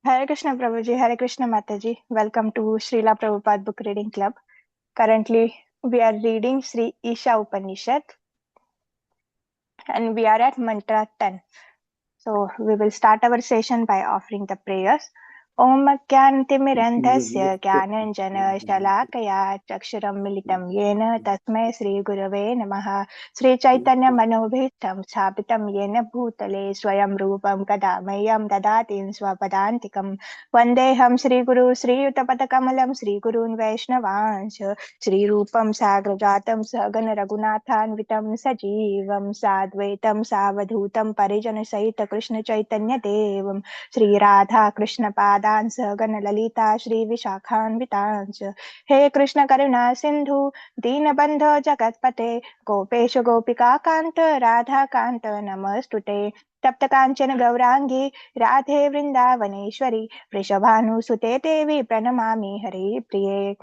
Hare Krishna Prabhuji, Hare Krishna Mataji. Welcome to Srila Prabhupada Book Reading Club. Currently, we are reading Sri īšopanīšad and we are at mantra 10. So, we will start our session by offering the prayers. Om Jnanatimirandhasya Jnananjana Shalakaya Chakshuram Militam Yena Tasmai Sri Gurave Namaha Sri Chaitanya Manobhishtam Sthapitam Yena Bhutale Swayam Rupam Kadamayam Dadatin Swapadantikam Vandeham Sri Guru Sri Utapatakamalam Sri Gurun Vaishnavansh Sri Rupam Sagrajatam Sagana Raghunathan Vitam Sajivam Sadvaitam Savadhutam Parijana Sahita Krishna Chaitanya Devam Sri Radha Krishna Padan Sagana Lalita Shri Vishakhanvitanch He Krishna Karuna Sindhu Deenabandha Jagatpate Gopesha Gopika Kanta Radha Kanta Namastute Tapta Kanchana Gaurangi Radhe Vrindavaneshwari Vrishabhanu Sute Devi Pranamami Hari Priye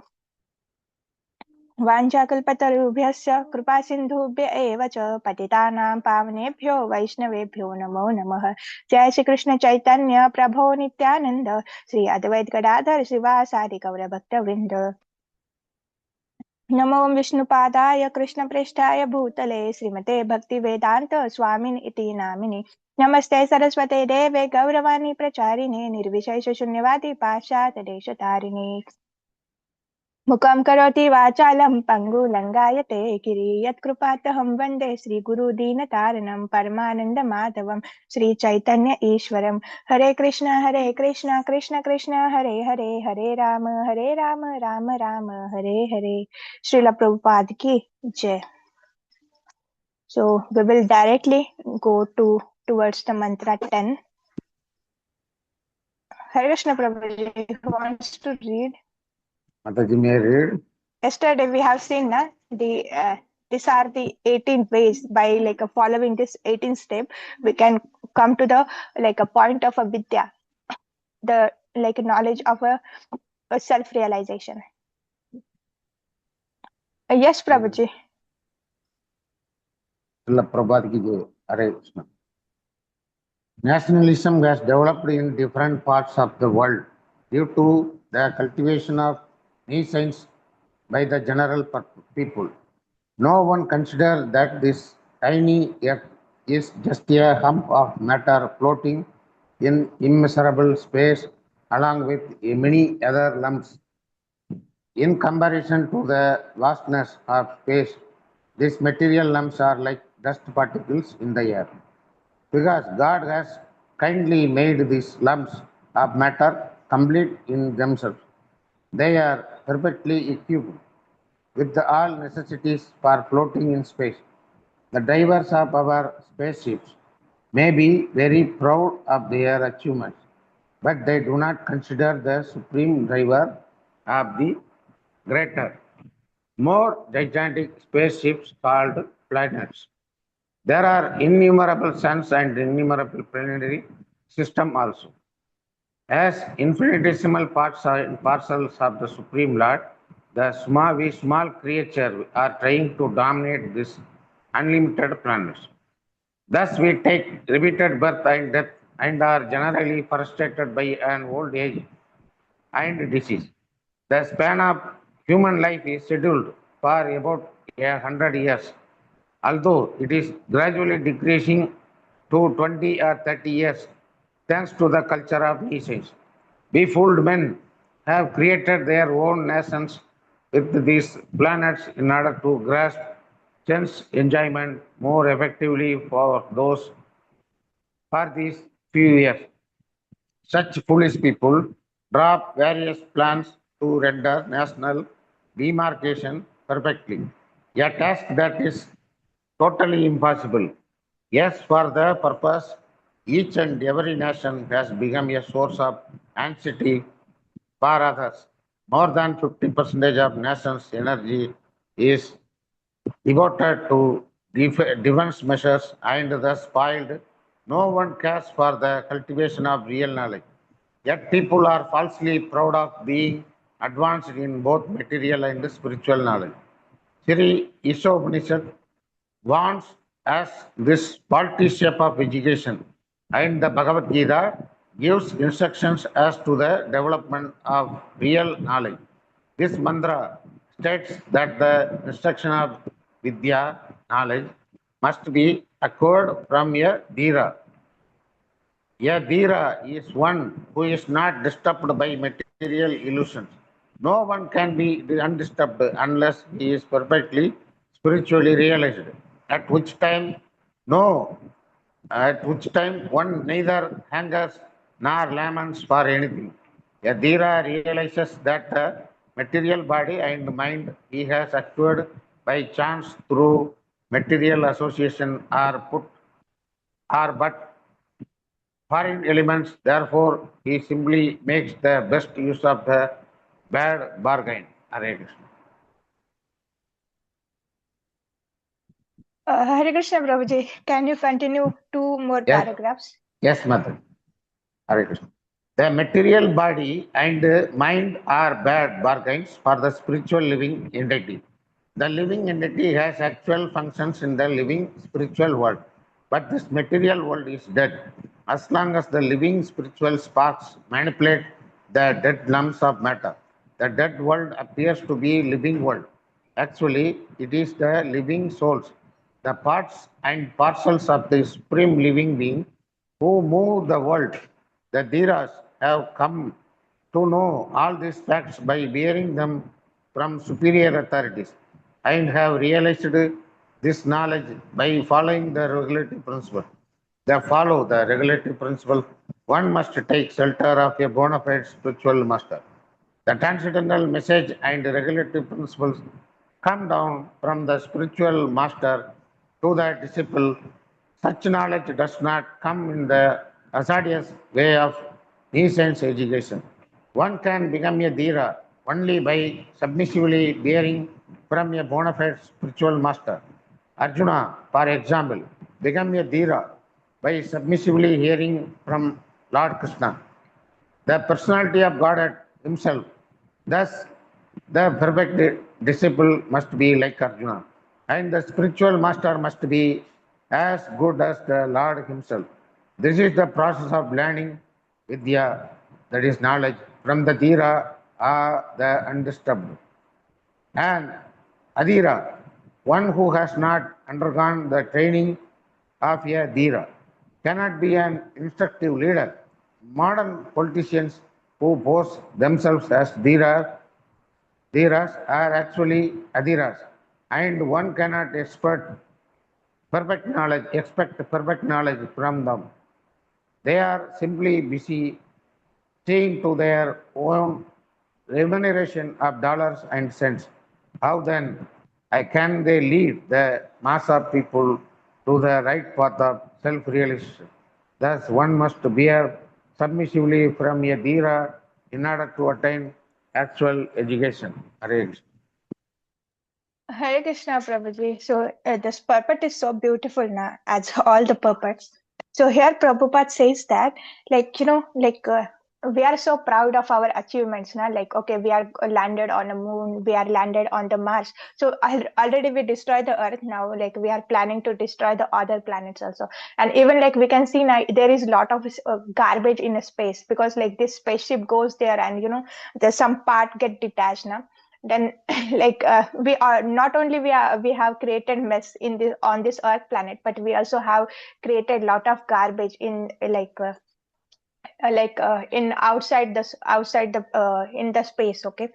वाञ्छाकल्पतरुभ्यश्च कृपासिन्धुभ्य एव च पतितानां पावनेभ्यो वैष्णवेभ्यो नमो नमः जय श्री कृष्ण चैतन्य प्रभो नित्यानंद श्री अद्वैत गदाधर श्रीवासादि गौरभक्तवृंद नमो विष्णुपादाय कृष्णप्रेष्ठाय भूतले श्रीमते भक्तिवेदान्त स्वामिन् इति नामिने नमस्ते सरस्वते देवे गौरवाणी प्रचारिणे निर्विशेष शून्यवादी पाश्चात्यदेशतारिणे मुखं करोति वाचालं पङ्गुलङ्गायते गिरि यत्कृपातहं वन्दे श्रीगुरुदीनतारणं परमानन्दमाधवं श्रीचैतन्य ईश्वरं हरे Krishna Krishna Krishna Hare Hare Hare Ram Ram Ram Hare Hare Srila Prabhupada ki jai. So we will directly go towards the mantra 10. Hare Krishna Prabhuji, who wants to read? Mataji, may I read? Yesterday we have seen these are the 18 ways. By following this 18 step, we can come to the a point of a vidya, the knowledge of a self-realization. Yes, Prabhuji. Prabhupada ki jai. Hare Krishna. Nationalism has developed in different parts of the world due to the cultivation of nations by the general people. No one considers that this tiny earth is just a hump of matter floating in immeasurable space along with many other lumps. In comparison to the vastness of space, these material lumps are like dust particles in the air. Because God has kindly made these lumps of matter complete in themselves. They are perfectly equipped with all necessities for floating in space. The drivers of our spaceships may be very proud of their achievements, but they do not consider the supreme driver of the greater, more gigantic spaceships called planets. There are innumerable suns and innumerable planetary systems also. As infinitesimal parcels of the Supreme Lord, we small creatures are trying to dominate this unlimited planets. Thus, we take repeated birth and death and are generally frustrated by an old age and disease. The span of human life is scheduled for about 100 years, although it is gradually decreasing to 20 or 30 years thanks to the culture of nations. Befooled men have created their own nations with these planets in order to grasp sense enjoyment more effectively for these few years. Such foolish people drop various plans to render national demarcation perfectly, a task that is totally impossible. Yes, for the purpose, each and every nation has become a source of anxiety for others. More than 50% of nations' energy is devoted to defense measures and thus spoiled. No one cares for the cultivation of real knowledge. Yet people are falsely proud of being advanced in both material and spiritual knowledge. Sri īšopanīšad warns us this faulty shape of education and the Bhagavad Gita gives instructions as to the development of real knowledge. This mantra states that the instruction of Vidya, knowledge, must be acquired from a Dhira. A Dhira is one who is not disturbed by material illusions. No one can be undisturbed unless he is perfectly spiritually realized, at which time no at which time one neither hungers nor laments for anything. A Dhira realizes that the material body and mind he has acquired by chance through material association are but foreign elements, therefore he simply makes the best use of the bad bargain. Hare Krishna. Hare Krishna Prabhuji, can you continue 2 more Yes, paragraphs? yes, Mother. Hare Krishna. The material body and mind are bad bargains for the spiritual living entity. The living entity has actual functions in the living spiritual world, but this material world is dead. As long as the living spiritual sparks manipulate the dead lumps of matter, the dead world appears to be living world. Actually, it is the living souls, the parts and parcels of the supreme living being who move the world. The Dhiras have come to know all these facts by bearing them from superior authorities and have realized this knowledge by following the regulatory principle. They follow the regulatory principle. One must take shelter of a bona fide spiritual master. The transcendental message and regulatory principles come down from the spiritual master to the disciple. Such knowledge does not come in the hazardous way of nescience education. One can become a Dhira only by submissively bearing from a bona fide spiritual master. Arjuna, for example, became a Dhira by submissively hearing from Lord Krishna, the personality of God himself. Thus, the perfect disciple must be like Arjuna, and the spiritual master must be as good as the Lord himself. This is the process of learning Vidya, that is knowledge, from the Dhira or the undisturbed. And Adhira, one who has not undergone the training of a Dhira, cannot be an instructive leader. Modern politicians who pose themselves as Dhiras are actually Adhiras, and one cannot expect perfect knowledge from them. They are simply busy seeing to their own remuneration of dollars and cents. How then can they lead the mass of people to the right path of self-realization? Thus, one must bear submissively from a dhira in order to attain actual education. Hare Krishna. Hare Krishna Prabhuji. So this purport is so beautiful now, as all the purports. So here Prabhupada says that, we are so proud of our achievements now. Like, okay, we are landed on the moon, we are landed on the Mars. So already we destroyed the Earth now. Like we are planning to destroy the other planets also. And even like we can see now, there is a lot of garbage in space, because like this spaceship goes there, and there's some part get detached now. Then we are not only we have created mess in this on this earth planet, but we also have created a lot of garbage in in outside the in the space. Okay,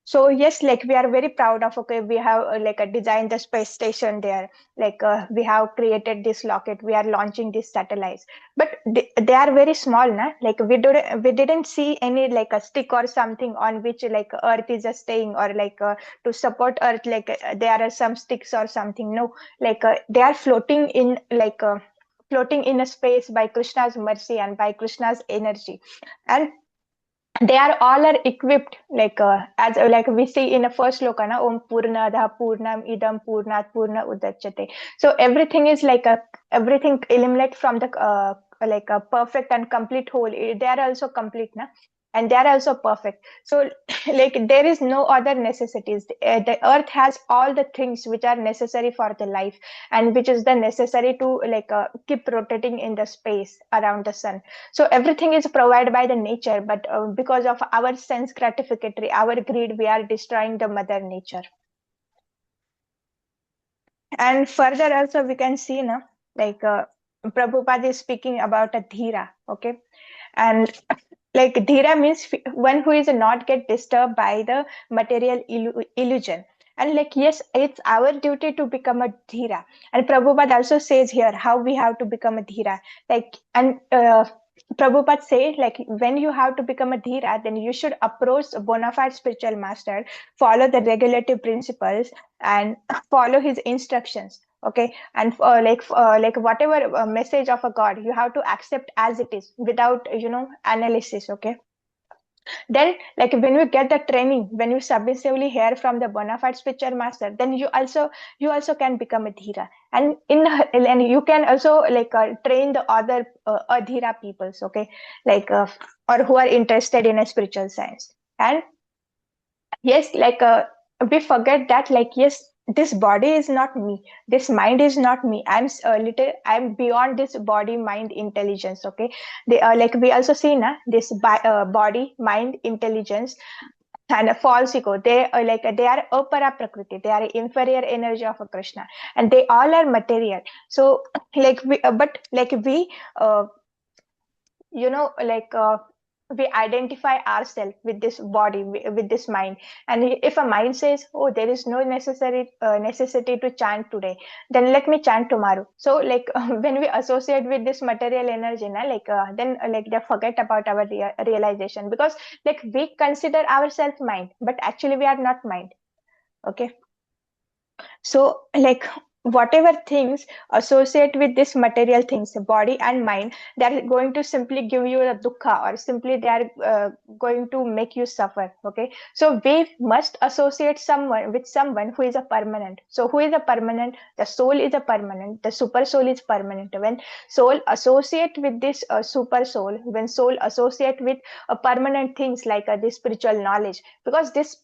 so yes, like we are very proud of, okay, we have designed the space station there, we have created this rocket, we are launching these satellites, but they are very small na. Like we didn't see any like a stick or something on which like earth is just staying, or to support earth, there are some sticks or something. No, they are floating in floating in a space by Krishna's mercy and by Krishna's energy. And they are all are equipped as like we see in the first sloka na, om purnada purnam idam purnat purna udachyate. So everything is everything eliminate from the a perfect and complete whole. They are also complete na. and they are also perfect. So like there is no other necessities. The earth has all the things which are necessary for the life, and which is the necessary to keep rotating in the space around the sun. So everything is provided by the nature, but because of our sense gratificatory, our greed, we are destroying the mother nature. And further also we can see now, like Prabhupada is speaking about a dhira, okay? And like dhira means one who is not get disturbed by the material illusion. And like yes, it's our duty to become a dhira. And Prabhupada also says here how we have to become a dhira. Like and Prabhupada say like when you have to become a dhira, then you should approach a bona fide spiritual master, follow the regulative principles, and follow his instructions. Okay, and like whatever message of a god, you have to accept as it is without analysis. Okay, then like when you get the training, when you submissively hear from the bona fide spiritual master, then you also can become a dhira. And and you can also train the other adhira peoples. Okay, like or who are interested in a spiritual science. And yes, we forget that, like yes, this body is not me, this mind is not me. I'm beyond this body mind intelligence. Okay, they are like we also see na this body mind intelligence and a false ego. They are apara prakriti, they are inferior energy of a Krishna, and they all are material. So but like we you know like we identify ourselves with this body, with this mind. And if a mind says, oh, there is no necessity to chant today, then let me chant tomorrow. So when we associate with this material energy na, then they forget about our realization, because like we consider ourselves mind, but actually we are not mind. Okay, so whatever things associate with this material things, body and mind, they are going to simply give you a dukkha, or simply they are going to make you suffer. Okay, so we must associate someone with someone who is a permanent. So who is a permanent? The soul is a permanent, the super soul is permanent. When soul associate with this super soul, when soul associate with permanent things like this spiritual knowledge, because this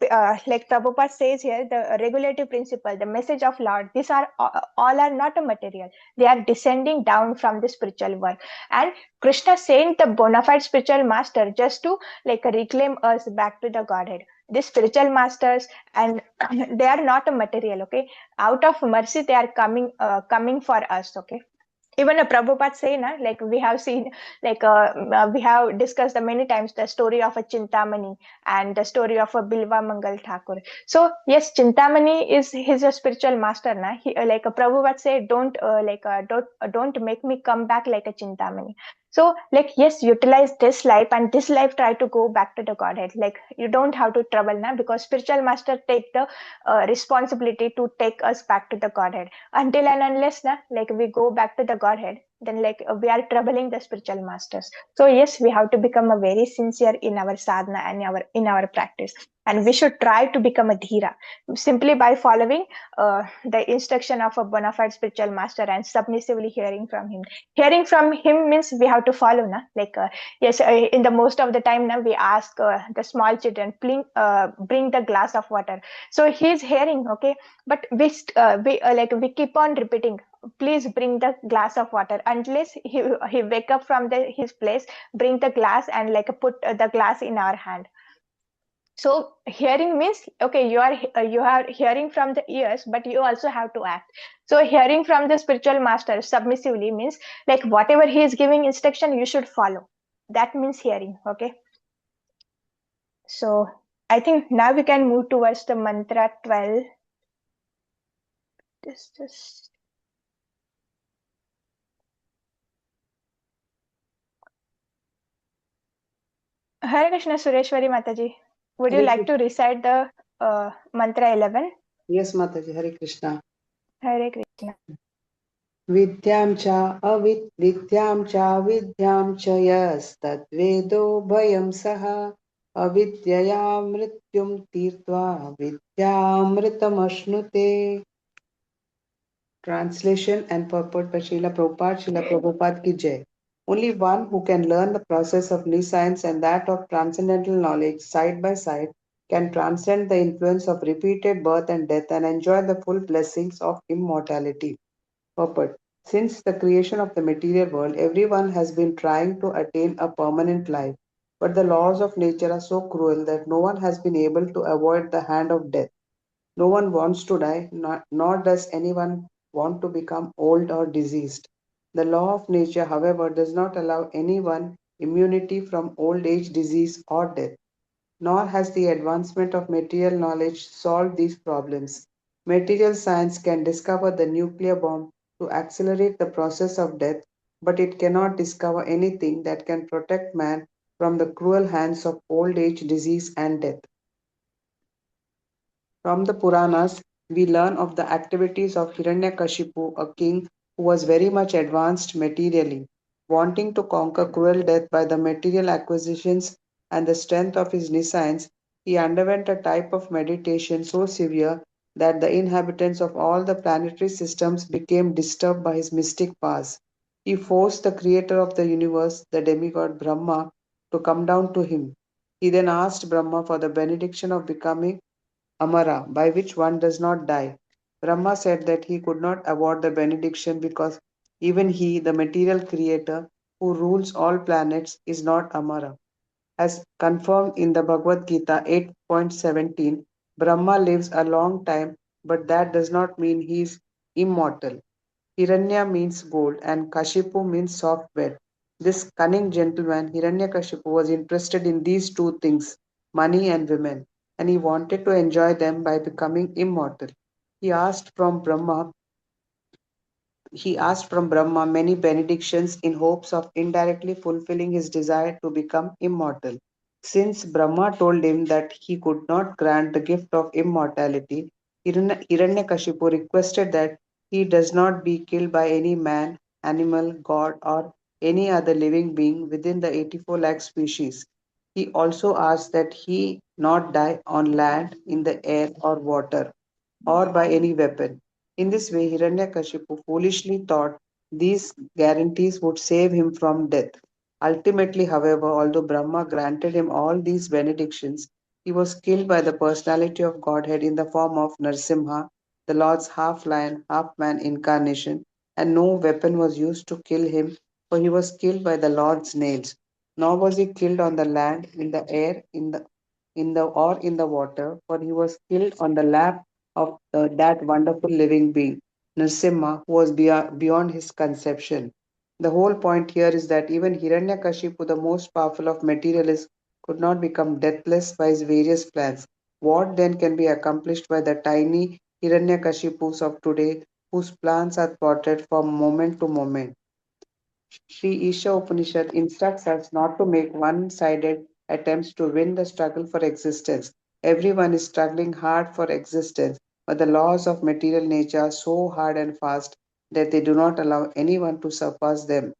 like Prabhupada says here, the regulative principle, the message of Lord, these are all are not a material, they are descending down from the spiritual world. And Krishna sent the bona fide spiritual master just to reclaim us back to the Godhead. These spiritual masters, and they are not a material. Okay, out of mercy they are coming for us. Okay, even a Prabhupada say na, like we have seen, we have discussed many times the story of a Chintamani and the story of a Bilva Mangal Thakur. So yes, Chintamani is his a spiritual master na. He like a Prabhupada say, don't make me come back like a Chintamani. So yes, utilize this life, and this life try to go back to the Godhead. Like you don't have to trouble na, because spiritual master take the responsibility to take us back to the Godhead. Until and unless na, we go back to the Godhead, then we are troubling the spiritual masters. So yes, we have to become a very sincere in our sadhana and in our practice, and we should try to become a dhira simply by following the instruction of a bona fide spiritual master and submissively hearing from him. Hearing from him means we have to follow na, yes, in the most of the time na, we ask the small children, bring the glass of water. So he's hearing. Okay, but we keep on repeating, please bring the glass of water, unless he wake up from his place, bring the glass and put the glass in our hand. So hearing means, okay, you are hearing from the ears, but you also have to act. So hearing from the spiritual master submissively means whatever he is giving instruction, you should follow. That means hearing. Okay, so I think now we can move towards the mantra 12. Just Hare Krishna, Sureshwari Mataji. Would you Hare like to recite the mantra 11? Yes, Mataji. Hare Krishna. Hare Krishna. Vidyam cha vidyam cha yastadvedo bhayam saha avidyaya mrityum tirtva vidyamritam. Translation and purport by Srila Prabhupada. Srila Prabhupada ki jai. Only one who can learn the process of nescience and that of transcendental knowledge side by side can transcend the influence of repeated birth and death and enjoy the full blessings of immortality. Purport. Since the creation of the material world, everyone has been trying to attain a permanent life, but the laws of nature are so cruel that no one has been able to avoid the hand of death. No one wants to die, nor does anyone want to become old or diseased. The law of nature, however, does not allow anyone immunity from old age, disease, or death. Nor has the advancement of material knowledge solved these problems. Material science can discover the nuclear bomb to accelerate the process of death, but it cannot discover anything that can protect man from the cruel hands of old age, disease, and death. From the Puranas, we learn of the activities of Hiranyakashipu, a king who was very much advanced materially. Wanting to conquer cruel death by the material acquisitions and the strength of his nescience, he underwent a type of meditation so severe that the inhabitants of all the planetary systems became disturbed by his mystic powers. He forced the creator of the universe, the demigod Brahma, to come down to him. He then asked Brahma for the benediction of becoming Amara, by which one does not die. Brahma said that he could not award the benediction because even he, the material creator who rules all planets, is not Amara. As confirmed in the Bhagavad Gita 8.17, Brahma lives a long time, but that does not mean he is immortal. Hiranya means gold and Kashipu means soft bed. This cunning gentleman, Hiranyakashipu, was interested in these two things, money and women, and he wanted to enjoy them by becoming immortal. He asked from Brahma he asked from Brahma many benedictions in hopes of indirectly fulfilling his desire to become immortal. Since Brahma told him that he could not grant the gift of immortality, Hiranyakashipu requested that he does not be killed by any man, animal, god, or any other living being within the 84 lakh species. He also asked that he not die on land, in the air, or water or by any weapon. In this way, Hiranyakashipu foolishly thought these guarantees would save him from death. Ultimately, however, although Brahma granted him all these benedictions, he was killed by the personality of Godhead in the form of Narsimha, the Lord's half lion, half man incarnation, and no weapon was used to kill him, for he was killed by the Lord's nails. Nor was he killed on the land, in the air, in the water, for he was killed on the lap of that wonderful living being, Nrsimha, who was beyond his conception. The whole point here is that even Hiranyakashipu, the most powerful of materialists, could not become deathless by his various plans. What then can be accomplished by the tiny Hiranyakashipus of today, whose plans are thwarted from moment to moment? Sri Isha Upanishad instructs us not to make one sided attempts to win the struggle for existence. Everyone is struggling hard for existence, but the laws of material nature are so hard and fast that they do not allow anyone to surpass them.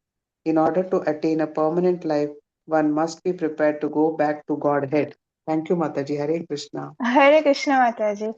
In order to attain a permanent life, one must be prepared to go back to Godhead. Thank you, Mataji. Hare Krishna. Hare Krishna Mataji.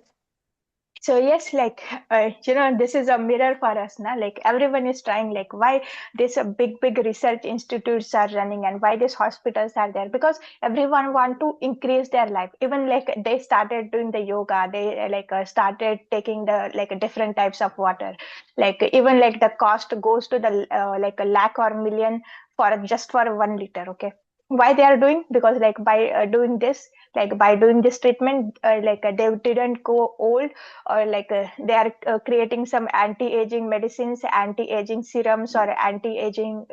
So yes, this is a mirror for us now. Like everyone is trying, like why these big research institutes are running and why these hospitals are there, because everyone want to increase their life. Even like they started doing the yoga, they started taking the different types of water. Like even like the cost goes to the like a lakh or million for just for 1 liter. Okay, why they are doing? Because like by doing this, like by doing this treatment, they didn't go old, or they are creating some anti-aging medicines, anti-aging serums, or anti-aging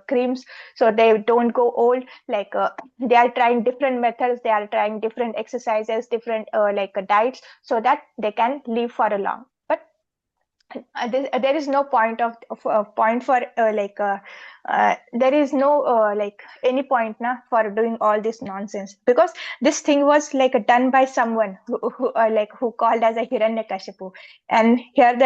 creams, so they don't go old. They are trying different methods, they are trying different exercises, different diets, so that they can live for a long. But there is no point for there is no any point na for doing all this nonsense, because this thing was done by someone who called as a Hiranyakashipu. And here the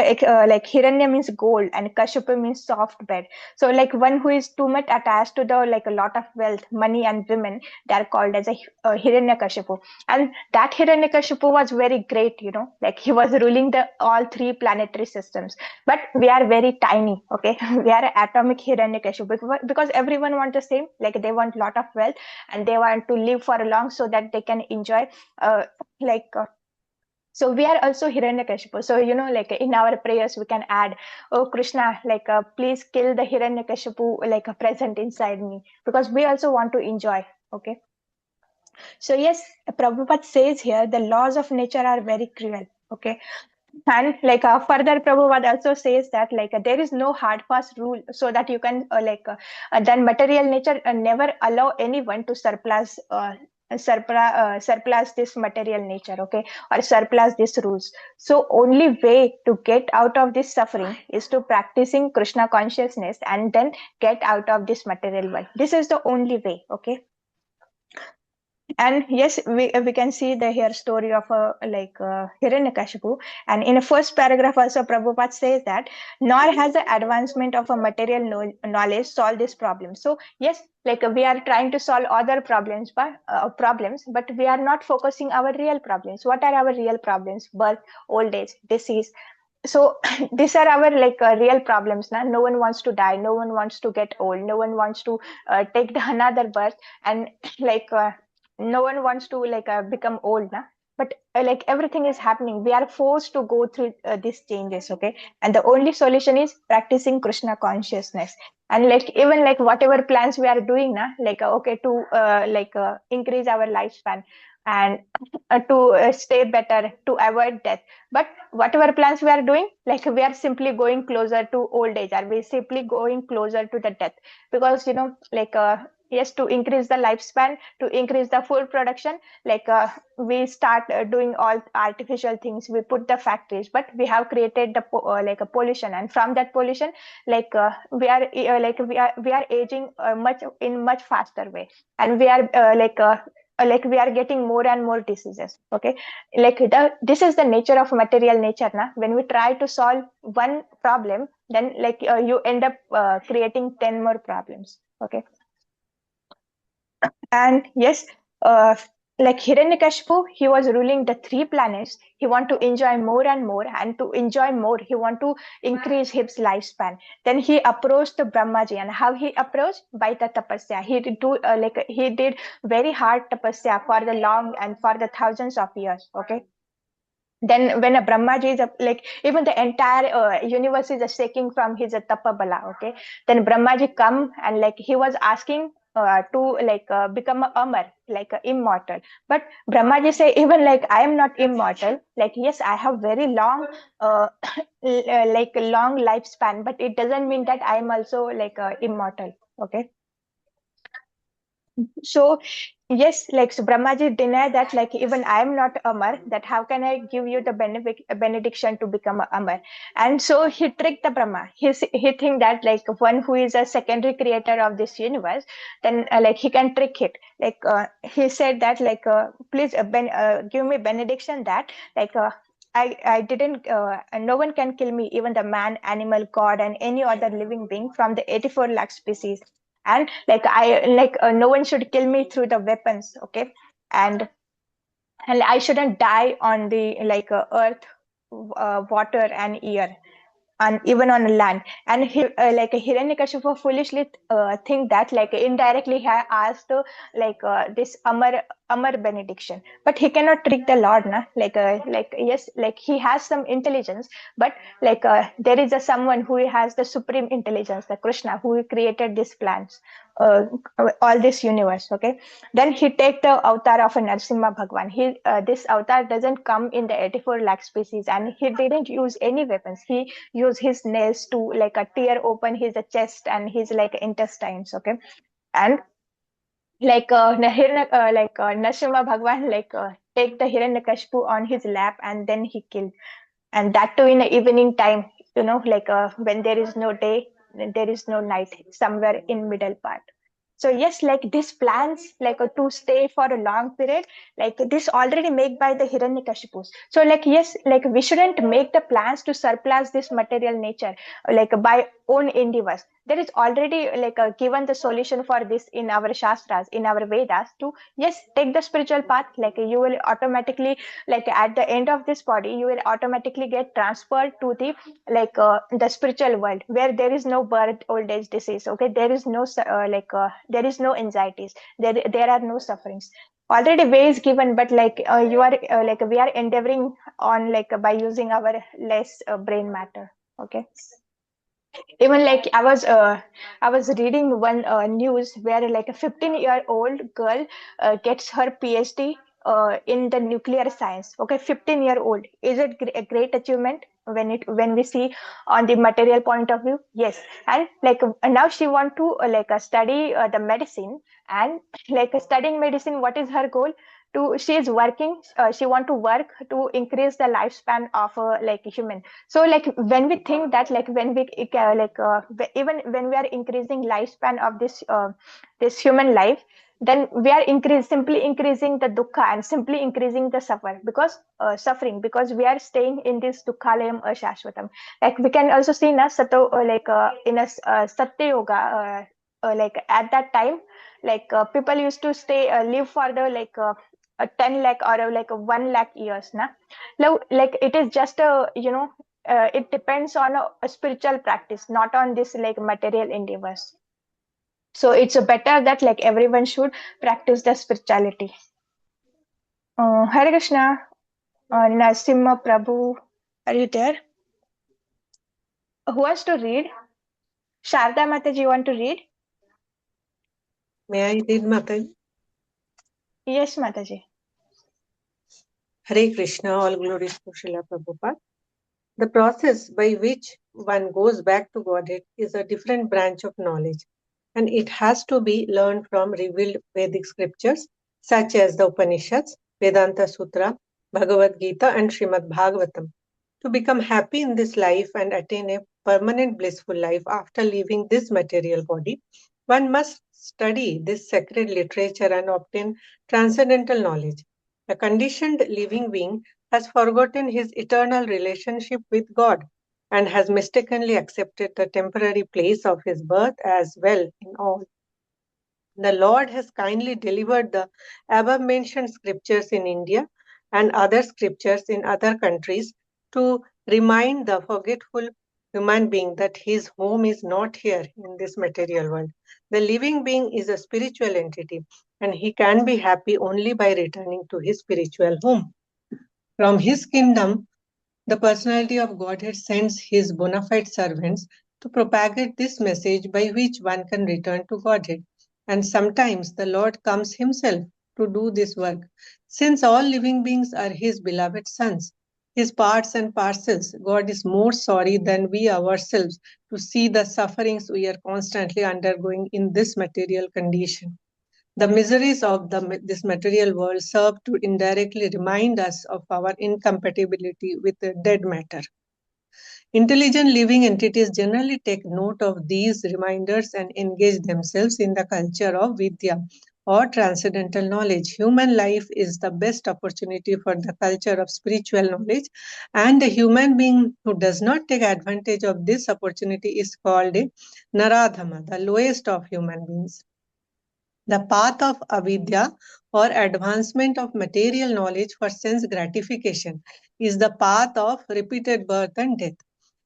Hiranya means gold and Kashipu means soft bed. So like one who is too much attached to the a lot of wealth, money and women, they are called as a Hiranyakashipu. And that Hiranyakashipu was very great, like he was ruling the all three planetary systems. systems, but we are very tiny. Okay, we are atomic Hiranyakashipu because everyone wants the same. Like they want lot of wealth and they want to live for long so that they can enjoy. Like so we are also Hiranyakashipu. So like in our prayers we can add, oh Krishna, like please kill the Hiranyakashipu like present inside me, because we also want to enjoy. Okay. So yes, Prabhupada says here the laws of nature are very cruel. Okay. And like further Prabhupada also says that like there is no hard fast rule so that you can then material nature never allow anyone to surplus this material nature, okay, or surplus these rules. So only way to get out of this suffering is to practicing Krishna consciousness and then get out of this material world. This is the only way, okay. And yes, we can see the here story of Hiranyakashipu. And in the first paragraph also Prabhupada says that nor has the advancement of a material knowledge solved this problem. So yes, like we are trying to solve other but we are not focusing our real problems. What are our real problems? Birth, old age, disease. So these are our real problems now. No one wants to die, no one wants to get old, no one wants to take another birth, and like no one wants to become old now. But like everything is happening, we are forced to go through these changes, okay. And the only solution is practicing Krishna consciousness. And like even like whatever plans we are doing now, like okay, to increase our lifespan and to stay better, to avoid death. But whatever plans we are doing, like we are simply going closer to old age, or we simply going closer to the death, because yes, to increase the lifespan, to increase the food production, we start doing all artificial things, we put the factories, but we have created the a pollution, and from that pollution we are aging much faster way, and we are we are getting more and more diseases, okay. This is the nature of material nature na. When we try to solve one problem, then you end up creating 10 more problems, okay. And yes, like Hiranyakashipu, he was ruling the 3 planets. He want to enjoy more and more, and to enjoy more, he want to increase his lifespan. Then he approached the Brahmaji, and how he approached? By the tapasya. He did very hard tapasya for the long and for the thousands of years. Okay. Then when a Brahmaji is even the entire universe is shaking from his tapa bala, okay. Then Brahmaji come and he was asking to become a Amar, immortal. But Brahmaji say, even I am not immortal, yes, I have very long long lifespan, but it doesn't mean that I am also immortal, okay. So yes, so Brahmaji denied that even I am not Amar, that how can I give you the benediction to become a Amar? And so he tricked the Brahma. He think that one who is a secondary creator of this universe, then he can trick it. He said that please give me benediction that I didn't no one can kill me, even the man, animal, god, and any other living being from the 84 lakh species. And no one should kill me through the weapons, okay. And I shouldn't die on the earth, water, and air, and even on land. And he Hiranyakashipu foolishly think that indirectly he asked this Amar benediction, but he cannot trick the Lord, na. Yes, he has some intelligence, but there is a someone who has the supreme intelligence, the Krishna, who created these plants, uh, all this universe, okay. Then he take the avatar of a Narsimha Bhagwan. This avatar doesn't come in the 84 lakh species, and he didn't use any weapons. He used his nails to tear open his chest and his intestines, okay. And Narsimha Bhagwan take the Hiranyakashipu on his lap, and then he killed. And that too in the evening time, when there is no day, there is no night, somewhere in middle part. So yes, these plans to stay for a long period, this already made by the Hiranyakashipus. So yes, we shouldn't make the plans to surplus this material nature by own endeavors. There is already given the solution for this in our Shastras, in our Vedas to, yes, take the spiritual path. You will automatically, at the end of this body, you will automatically get transferred to the spiritual world where there is no birth, old age, disease. Okay, there is no there is no anxieties. There are no sufferings. Already way is given, but you are we are endeavoring on by using our less brain matter. Okay, even I was reading one news where a 15-year-old girl gets her PhD in the nuclear science. Okay, 15-year-old, is it a great achievement when we see on the material point of view? Yes. And now she want to study the medicine, and studying medicine, what is her goal? She is working, she want to work to increase the lifespan of a human. So when we think that when we even when we are increasing lifespan of this human life, then we are simply increasing the dukkha and simply increasing the suffering, because we are staying in this dukkhalayam ashashvatam. We can also see na sato in a satya yoga, at that time, people used to live for the 10 lakh or 1 lakh years na. Now it is just a it depends on a spiritual practice, not on this material endeavors. So it's better that everyone should practice the spirituality. Hare Krishna, Nasimha Prabhu, are you there? Who wants to read? Sharda Mataji, you want to read? May I read, Mataji? Yes, Mataji. Hare Krishna, all glories to Srila Prabhupada. The process by which one goes back to Godhead is a different branch of knowledge, and it has to be learned from revealed Vedic scriptures such as the Upanishads, Vedanta Sutra, Bhagavad Gita, and Srimad Bhagavatam. To become happy in this life and attain a permanent blissful life after leaving this material body, one must study this sacred literature and obtain transcendental knowledge. A conditioned living being has forgotten his eternal relationship with God and has mistakenly accepted the temporary place of his birth as well in all. The Lord has kindly delivered the above mentioned scriptures in India and other scriptures in other countries to remind the forgetful human being that his home is not here in this material world. The living being is a spiritual entity, and he can be happy only by returning to his spiritual home. From his kingdom, the personality of Godhead sends his bona fide servants to propagate this message by which one can return to Godhead. And sometimes the Lord comes himself to do this work. Since all living beings are his beloved sons, his parts and parcels, God is more sorry than we ourselves to see the sufferings we are constantly undergoing in this material condition. The miseries of this material world serve to indirectly remind us of our incompatibility with the dead matter. Intelligent living entities generally take note of these reminders and engage themselves in the culture of Vidya or transcendental knowledge. Human life is the best opportunity for the culture of spiritual knowledge, and a human being who does not take advantage of this opportunity is called a Naradhama, the lowest of human beings. The path of avidya or advancement of material knowledge for sense gratification is the path of repeated birth and death.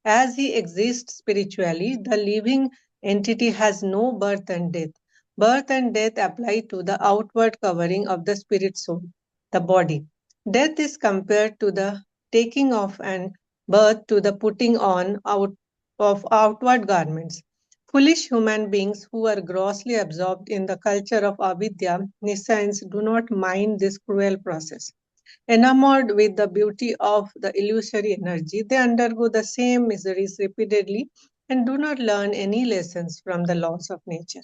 As he exists spiritually, the living entity has no birth and death. Birth and death apply to the outward covering of the spirit soul, the body. Death is compared to the taking off and birth to the putting on of outward garments. Foolish human beings who are grossly absorbed in the culture of avidya, nescience, do not mind this cruel process. Enamored with the beauty of the illusory energy, they undergo the same miseries repeatedly and do not learn any lessons from the laws of nature.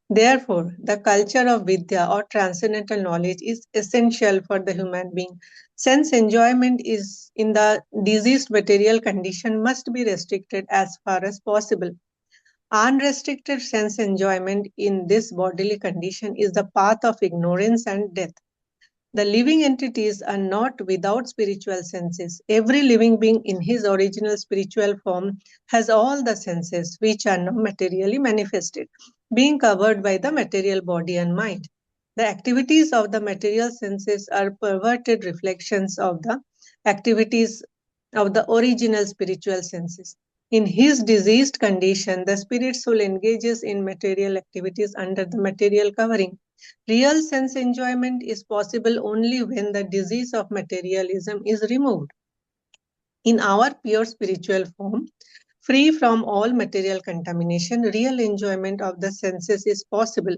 Therefore, the culture of Vidya or transcendental knowledge is essential for the human being. Sense enjoyment is in the diseased material condition must be restricted as far as possible. Unrestricted sense enjoyment in this bodily condition is the path of ignorance and death. The living entities are not without spiritual senses. Every living being in his original spiritual form has all the senses which are now materially manifested, being covered by the material body and mind. The activities of the material senses are perverted reflections of the activities of the original spiritual senses. In his diseased condition, the spirit soul engages in material activities under the material covering. Real sense enjoyment is possible only when the disease of materialism is removed. In our pure spiritual form, free from all material contamination, real enjoyment of the senses is possible.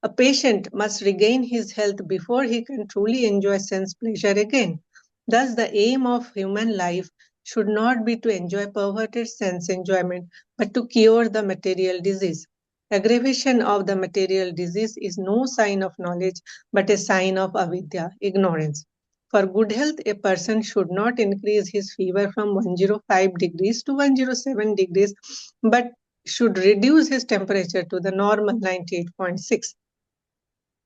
A patient must regain his health before he can truly enjoy sense pleasure again. Thus, the aim of human life should not be to enjoy perverted sense enjoyment, but to cure the material disease. Aggravation of the material disease is no sign of knowledge, but a sign of avidya, ignorance. For good health, a person should not increase his fever from 105 degrees to 107 degrees, but should reduce his temperature to the normal 98.6.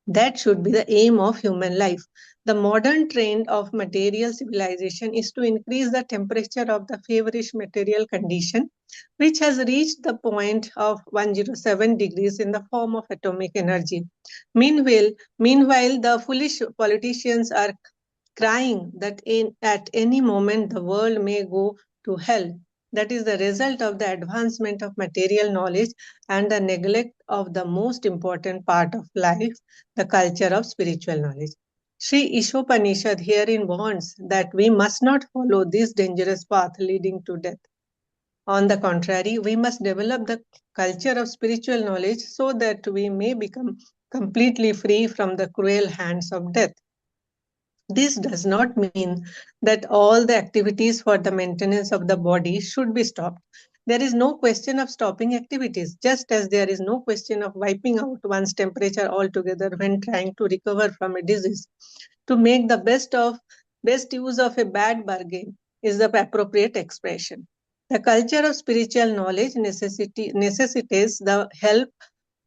That should be the aim of human life. The modern trend of material civilization is to increase the temperature of the feverish material condition, which has reached the point of 107 degrees in the form of atomic energy. Meanwhile, the foolish politicians are crying that at any moment the world may go to hell. That is the result of the advancement of material knowledge and the neglect of the most important part of life, the culture of spiritual knowledge. Sri īšopanīšad herein warns that we must not follow this dangerous path leading to death. On the contrary, we must develop the culture of spiritual knowledge so that we may become completely free from the cruel hands of death. This does not mean that all the activities for the maintenance of the body should be stopped. There is no question of stopping activities, just as there is no question of wiping out one's temperature altogether when trying to recover from a disease. To make the best use of a bad bargain is the appropriate expression. The culture of spiritual knowledge necessitates the help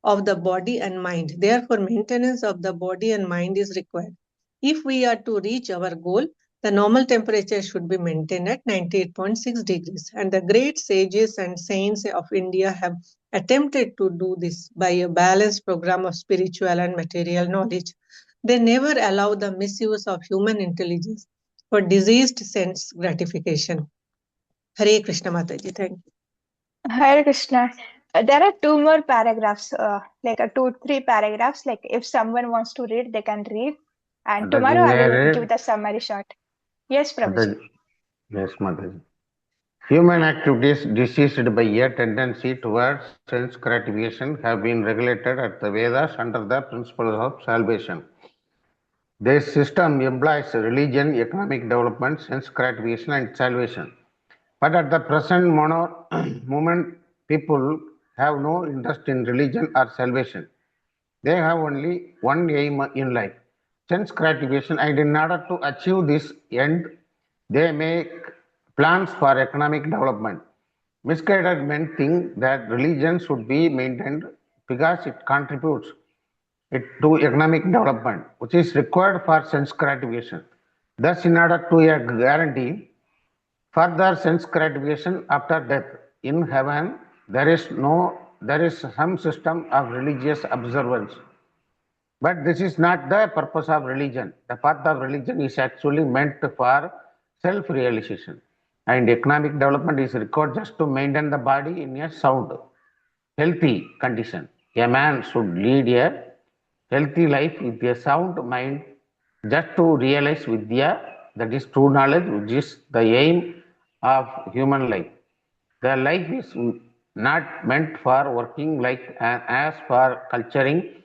of the body and mind. Therefore, maintenance of the body and mind is required. If we are to reach our goal, the normal temperature should be maintained at 98.6 degrees. And the great sages and saints of India have attempted to do this by a balanced program of spiritual and material knowledge. They never allow the misuse of human intelligence for diseased sense gratification. Hare Krishna Mataji, thank you. Hare Krishna. There are two more paragraphs, like 2-3 paragraphs. Like if someone wants to read, they can read. And Mataji, tomorrow I may I will read? give the summary short. Yes, Prabhuji. Mataji. Yes, Mataji. Human activities diseased by a tendency towards sense gratification have been regulated at the Vedas under the principles of salvation. This system implies religion, economic development, sense gratification, and salvation. But at the present moment, people have no interest in religion or salvation. They have only one aim in life, sense gratification, and in order to achieve this end, they make plans for economic development. Misguided men think that religion should be maintained because it contributes it to economic development, which is required for sense gratification. Thus, in order to guarantee further sense gratification after death, in heaven there is some system of religious observance. But this is not the purpose of religion. The path of religion is actually meant for self-realization. And economic development is required just to maintain the body in a sound, healthy condition. A man should lead a healthy life with a sound mind just to realize Vidya, that is true knowledge, which is the aim of human life. The life is not meant for working like an ass for culturing,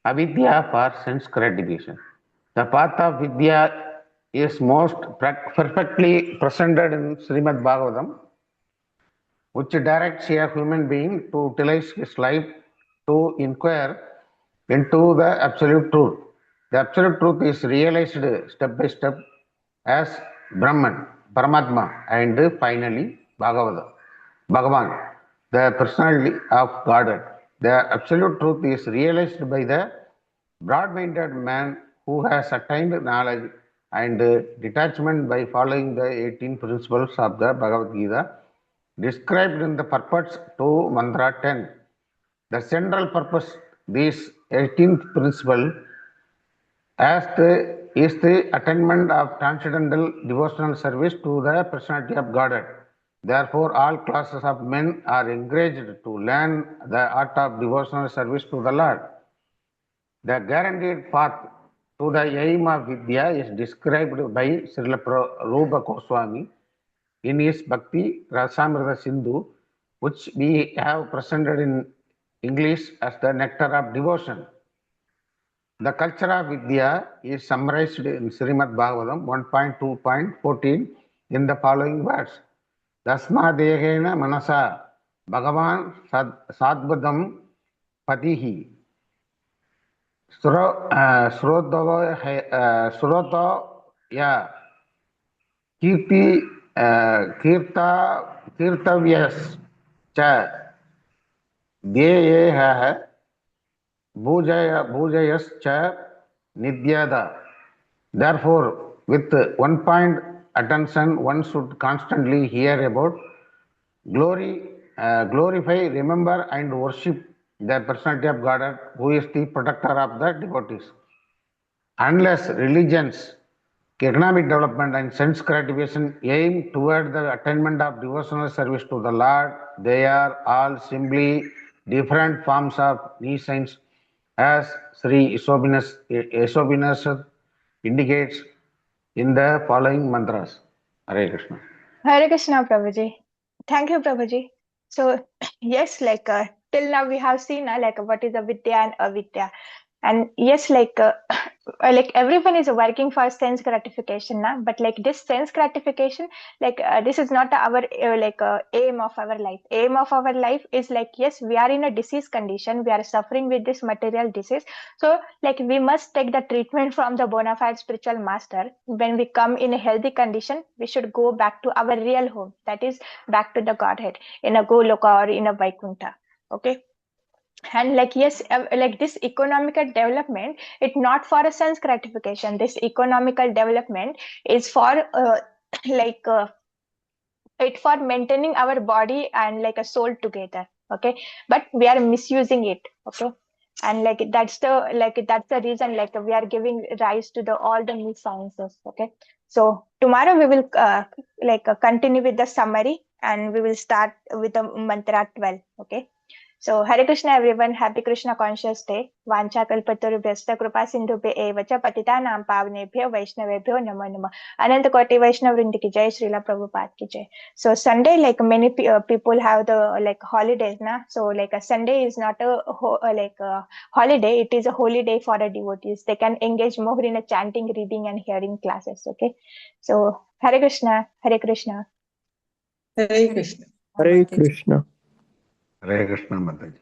avidya for sense gratification. The path of Vidya is most perfectly presented in Srimad Bhagavatam, which directs a human being to utilize his life to inquire into the absolute truth. The absolute truth is realized step by step as Brahman, Paramatma, and finally Bhagavan, the personality of Godhead. The absolute truth is realized by the broad-minded man who has attained knowledge and detachment by following the 18 principles of the Bhagavad Gita described in the purports to Mantra 10. The central purpose this 18th principle is the attainment of transcendental devotional service to the personality of Godhead. Therefore, all classes of men are encouraged to learn the art of devotional service to the Lord. The guaranteed path to the aim of Vidya is described by Srila Rupa Goswami in his Bhakti Rasamrita Sindhu, which we have presented in English as the nectar of devotion. The culture of Vidya is summarized in Srimad Bhagavatam 1.2.14 in the following words. Dasmadehena manasa Bhagavan sadbadam patihi Srotoya Kirtavyas cha Dyeyeha Bhujayascha Nidyada. Therefore, with one point attention, one should constantly hear about glorify, remember, and worship the personality of God, who is the protector of the devotees. Unless religions, economic development, and sense gratification aim toward the attainment of devotional service to the Lord, they are all simply different forms of nescience, as Sri īšopanīšad indicates in the following mantras. Hare Krishna. Hare Krishna, Prabhuji. Thank you, Prabhuji. So, yes, till now we have seen what is a Vidya and Avidya. And yes, like everyone is working for sense gratification now, but this sense gratification, this is not our aim of our life. Aim of our life is yes, we are in a disease condition, we are suffering with this material disease, so we must take the treatment from the bona fide spiritual master. When we come in a healthy condition, we should go back to our real home, that is back to the Godhead in a Goloka or in a Vaikuntha. Okay. And yes, this economical development, it's not for a sense gratification. This economical development is for it for maintaining our body and a soul together. Okay, but we are misusing it. Okay, and that's the reason we are giving rise to all the new sciences. Okay, so tomorrow we will continue with the summary, and we will start with the mantra 12. Okay. So, Hare Krishna everyone, happy Krishna conscious day. Vancha kalpatarubhyascha kripa sindhubhya eva cha patitanam pavnebhyo vaishnavebhyo namo namo. Ananta koti Vaishnav Vrinda ki jai, Srila Prabhupada ki jai. So Sunday, many people have the holidays na. So a Sunday is not a holiday, it is a holy day for the devotees. They can engage more in a chanting, reading and hearing classes. Okay. So Hare Krishna, Hare Krishna. Hare Krishna. Hare Krishna. Hare Krishna Mataji.